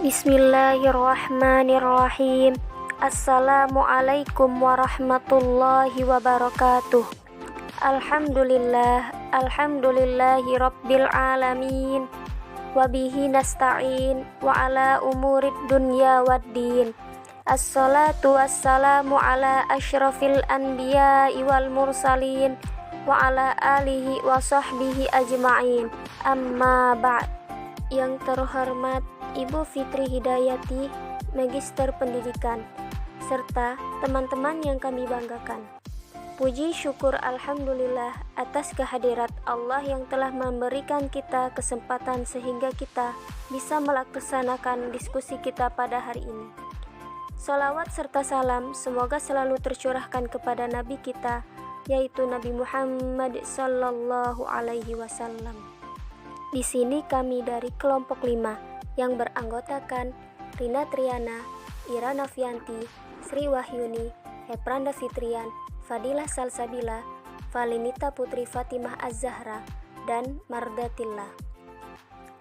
Bismillahirrahmanirrahim. Assalamualaikum warahmatullahi wabarakatuh. Alhamdulillahi rabbil alamin. Wabihi nasta'in wa ala umurid dunya waddin. Assalatu wassalamu ala asyrafil anbiya'i wal mursalin wa ala alihi wa sahbihi ajma'in. Amma ba'd. Yang terhormat Ibu Fitri Hidayati, Magister Pendidikan, serta teman-teman yang kami banggakan. Puji syukur Alhamdulillah atas kehadirat Allah yang telah memberikan kita kesempatan sehingga kita bisa melaksanakan diskusi kita pada hari ini. Salawat serta salam semoga selalu tercurahkan kepada Nabi kita, yaitu Nabi Muhammad sallallahu alaihi wasallam. Di sini kami dari kelompok 5 yang beranggotakan Rina Triana, Ira Novianti, Sri Wahyuni, Hepranda Fitrian, Fadilah Salsabila, Valinita Putri Fatimah Az-Zahra, dan Mardatillah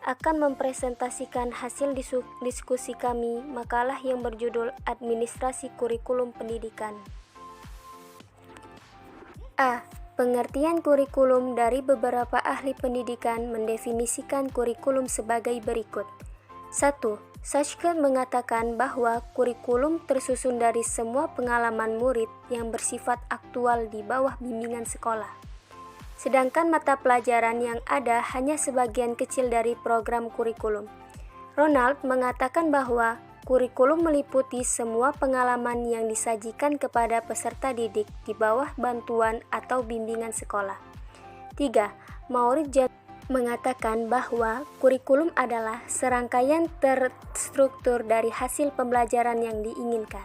akan mempresentasikan hasil diskusi kami makalah yang berjudul Administrasi Kurikulum Pendidikan. A. Pengertian kurikulum dari beberapa ahli pendidikan mendefinisikan kurikulum sebagai berikut. 1. Sachs mengatakan bahwa kurikulum tersusun dari semua pengalaman murid yang bersifat aktual di bawah bimbingan sekolah. Sedangkan mata pelajaran yang ada hanya sebagian kecil dari program kurikulum. Ronald mengatakan bahwa kurikulum meliputi semua pengalaman yang disajikan kepada peserta didik di bawah bantuan atau bimbingan sekolah. 3. Maurice mengatakan bahwa kurikulum adalah serangkaian terstruktur dari hasil pembelajaran yang diinginkan.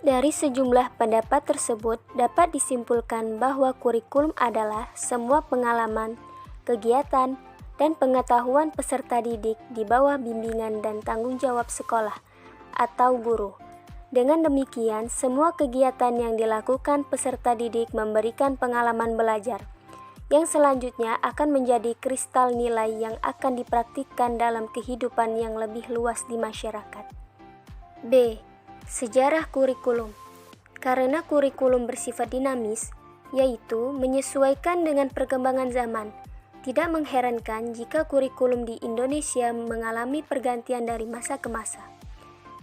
Dari sejumlah pendapat tersebut dapat disimpulkan bahwa kurikulum adalah semua pengalaman, kegiatan, dan pengetahuan peserta didik di bawah bimbingan dan tanggung jawab sekolah atau guru. Dengan demikian, semua kegiatan yang dilakukan peserta didik memberikan pengalaman belajar, yang selanjutnya akan menjadi kristal nilai yang akan dipraktikkan dalam kehidupan yang lebih luas di masyarakat. B. Sejarah kurikulum. Karena kurikulum bersifat dinamis, yaitu menyesuaikan dengan perkembangan zaman, tidak mengherankan jika kurikulum di Indonesia mengalami pergantian dari masa ke masa.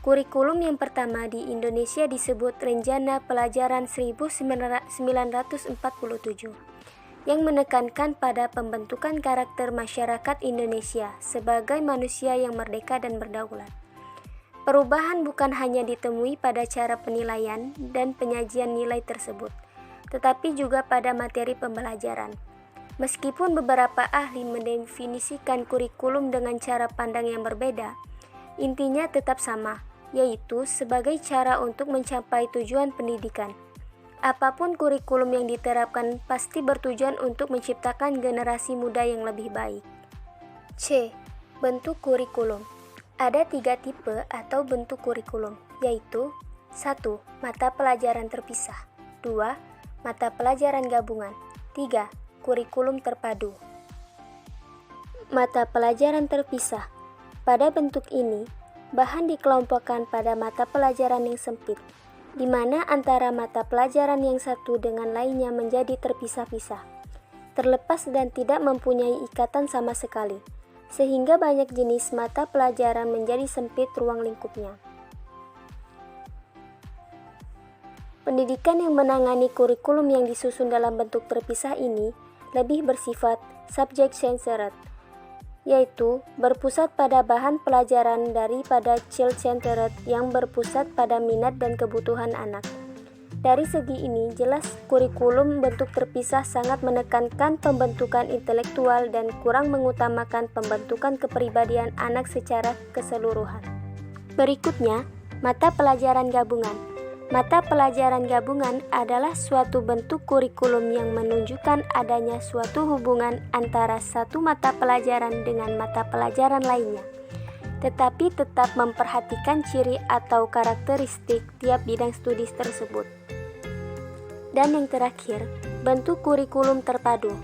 Kurikulum yang pertama di Indonesia disebut Rencana Pelajaran 1947, yang menekankan pada pembentukan karakter masyarakat Indonesia sebagai manusia yang merdeka dan berdaulat. Perubahan bukan hanya ditemui pada cara penilaian dan penyajian nilai tersebut, tetapi juga pada materi pembelajaran. Meskipun beberapa ahli mendefinisikan kurikulum dengan cara pandang yang berbeda, intinya tetap sama, yaitu sebagai cara untuk mencapai tujuan pendidikan. Apapun kurikulum yang diterapkan pasti bertujuan untuk menciptakan generasi muda yang lebih baik. C. Bentuk kurikulum. Ada 3 tipe atau bentuk kurikulum, yaitu 1. Mata pelajaran terpisah. 2. Mata pelajaran gabungan. 3. Kurikulum terpadu. Mata pelajaran terpisah. Pada bentuk ini, bahan dikelompokkan pada mata pelajaran yang sempit, di mana antara mata pelajaran yang satu dengan lainnya menjadi terpisah-pisah, terlepas dan tidak mempunyai ikatan sama sekali, sehingga banyak jenis mata pelajaran menjadi sempit ruang lingkupnya. Pendidikan yang menangani kurikulum yang disusun dalam bentuk terpisah ini lebih bersifat subject-centered, yaitu berpusat pada bahan pelajaran daripada child-centered yang berpusat pada minat dan kebutuhan anak. Dari segi ini, jelas kurikulum bentuk terpisah sangat menekankan pembentukan intelektual dan kurang mengutamakan pembentukan kepribadian anak secara keseluruhan. Berikutnya, mata pelajaran gabungan. Mata pelajaran gabungan adalah suatu bentuk kurikulum yang menunjukkan adanya suatu hubungan antara satu mata pelajaran dengan mata pelajaran lainnya, tetapi tetap memperhatikan ciri atau karakteristik tiap bidang studi tersebut. Dan yang terakhir, bentuk kurikulum terpadu.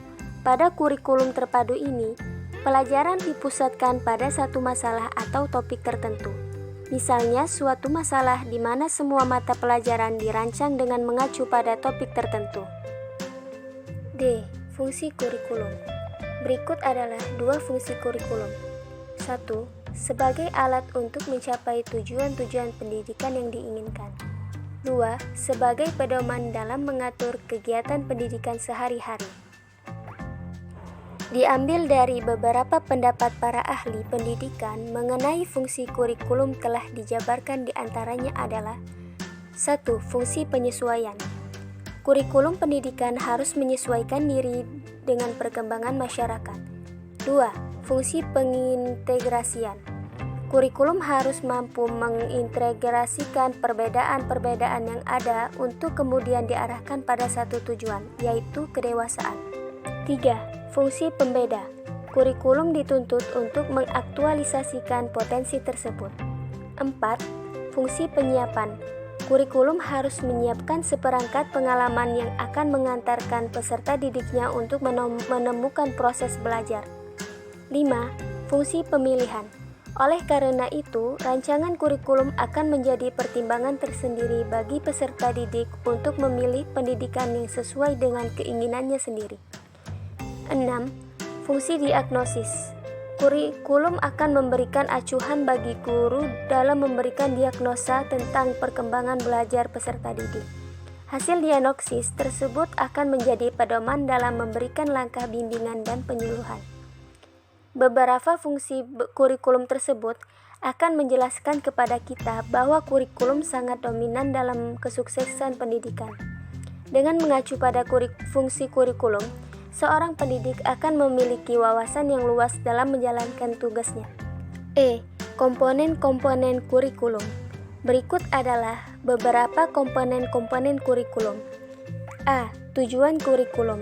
Pada kurikulum terpadu ini, Pelajaran dipusatkan pada satu masalah atau topik tertentu. Misalnya, suatu masalah di mana semua mata pelajaran dirancang dengan mengacu pada topik tertentu. D. Fungsi kurikulum. Berikut adalah dua fungsi kurikulum. 1. Sebagai alat untuk mencapai tujuan-tujuan pendidikan yang diinginkan. 2. Sebagai pedoman dalam mengatur kegiatan pendidikan sehari-hari. Diambil dari beberapa pendapat para ahli pendidikan mengenai fungsi kurikulum telah dijabarkan di antaranya adalah 1. Fungsi penyesuaian. Kurikulum pendidikan harus menyesuaikan diri dengan perkembangan masyarakat. 2. Fungsi pengintegrasian. Kurikulum harus mampu mengintegrasikan perbedaan-perbedaan yang ada untuk kemudian diarahkan pada satu tujuan, yaitu kedewasaan. 3. Fungsi pembeda. Kurikulum dituntut untuk mengaktualisasikan potensi tersebut. 4. Fungsi penyiapan. Kurikulum harus menyiapkan seperangkat pengalaman yang akan mengantarkan peserta didiknya untuk menemukan proses belajar. 5. Fungsi pemilihan. Oleh karena itu, rancangan kurikulum akan menjadi pertimbangan tersendiri bagi peserta didik untuk memilih pendidikan yang sesuai dengan keinginannya sendiri. 6. Fungsi diagnosis. Kurikulum akan memberikan acuan bagi guru dalam memberikan diagnosa tentang perkembangan belajar peserta didik. Hasil diagnosis tersebut akan menjadi pedoman dalam memberikan langkah bimbingan dan penyuluhan. Beberapa fungsi kurikulum tersebut akan menjelaskan kepada kita bahwa kurikulum sangat dominan dalam kesuksesan pendidikan. Dengan mengacu pada fungsi kurikulum, seorang pendidik akan memiliki wawasan yang luas dalam menjalankan tugasnya. Komponen-komponen kurikulum. Berikut adalah beberapa komponen-komponen kurikulum. A. Tujuan kurikulum.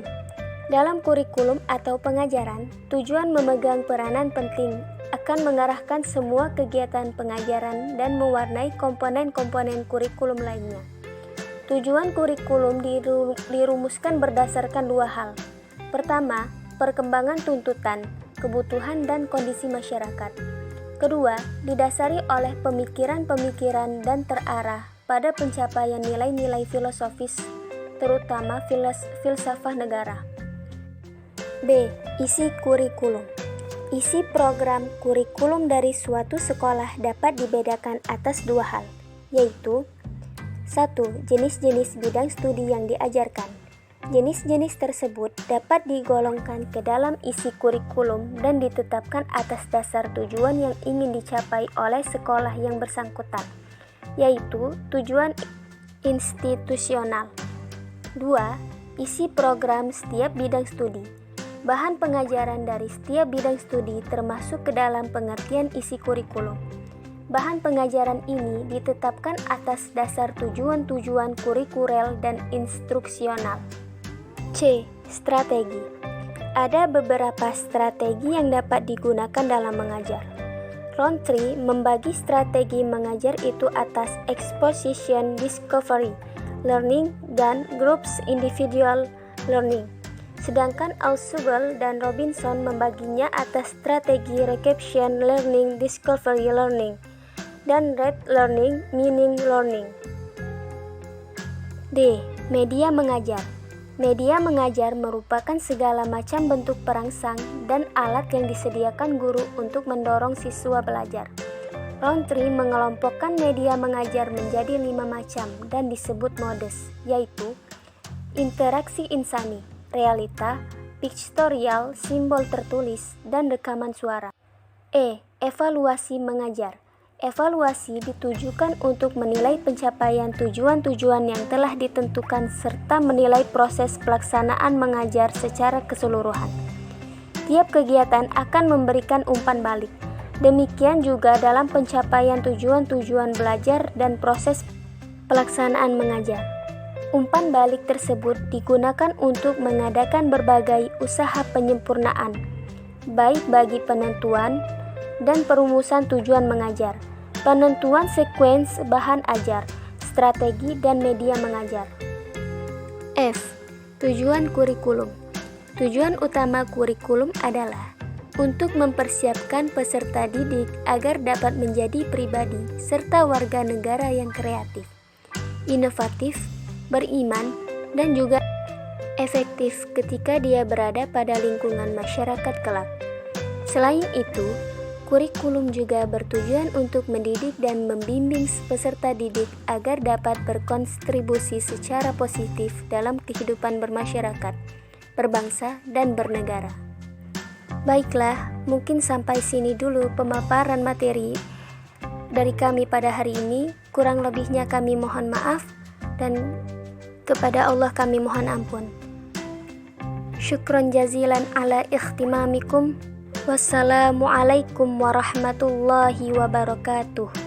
Dalam kurikulum atau pengajaran, tujuan memegang peranan penting, akan mengarahkan semua kegiatan pengajaran dan mewarnai komponen-komponen kurikulum lainnya. Tujuan kurikulum dirumuskan berdasarkan dua hal. Pertama, perkembangan tuntutan, kebutuhan dan kondisi masyarakat. Kedua, didasari oleh pemikiran-pemikiran dan terarah pada pencapaian nilai-nilai filosofis, terutama filsafah negara. B. Isi kurikulum. Isi program kurikulum dari suatu sekolah dapat dibedakan atas dua hal, yaitu 1. Jenis-jenis bidang studi yang diajarkan. Jenis-jenis tersebut dapat digolongkan ke dalam isi kurikulum dan ditetapkan atas dasar tujuan yang ingin dicapai oleh sekolah yang bersangkutan, yaitu tujuan institusional. 2. Isi program setiap bidang studi. Bahan pengajaran dari setiap bidang studi termasuk ke dalam pengertian isi kurikulum. Bahan pengajaran ini ditetapkan atas dasar tujuan-tujuan kurikuler dan instruksional. C. Strategi. Ada beberapa strategi yang dapat digunakan dalam mengajar. Rountree membagi strategi mengajar itu atas exposition, discovery, learning, dan groups individual learning. Sedangkan Ausubel dan Robinson membaginya atas strategi recaption learning, discovery learning, dan red learning, meaning learning. D. Media mengajar. Media mengajar merupakan segala macam bentuk perangsang dan alat yang disediakan guru untuk mendorong siswa belajar. Rountree mengelompokkan media mengajar menjadi 5 macam dan disebut modes, yaitu interaksi insani, realita, pictorial, simbol tertulis, dan rekaman suara. Evaluasi mengajar. Evaluasi ditujukan untuk menilai pencapaian tujuan-tujuan yang telah ditentukan serta menilai proses pelaksanaan mengajar secara keseluruhan. Tiap kegiatan akan memberikan umpan balik. Demikian juga dalam pencapaian tujuan-tujuan belajar dan proses pelaksanaan mengajar. Umpan balik tersebut digunakan untuk mengadakan berbagai usaha penyempurnaan, baik bagi penentuan dan perumusan tujuan mengajar, penentuan sekuens bahan ajar, strategi dan media mengajar. F. Tujuan kurikulum. Tujuan utama kurikulum adalah untuk mempersiapkan peserta didik agar dapat menjadi pribadi serta warga negara yang kreatif, inovatif, beriman, dan juga efektif ketika dia berada pada lingkungan masyarakat kelak. Selain itu, kurikulum juga bertujuan untuk mendidik dan membimbing peserta didik agar dapat berkontribusi secara positif dalam kehidupan bermasyarakat, berbangsa, dan bernegara. Baiklah, mungkin sampai sini dulu pemaparan materi dari kami pada hari ini. Kurang lebihnya kami mohon maaf dan kepada Allah kami mohon ampun. Syukron jazilan ala ikhtimamikum. Wassalamualaikum warahmatullahi wabarakatuh.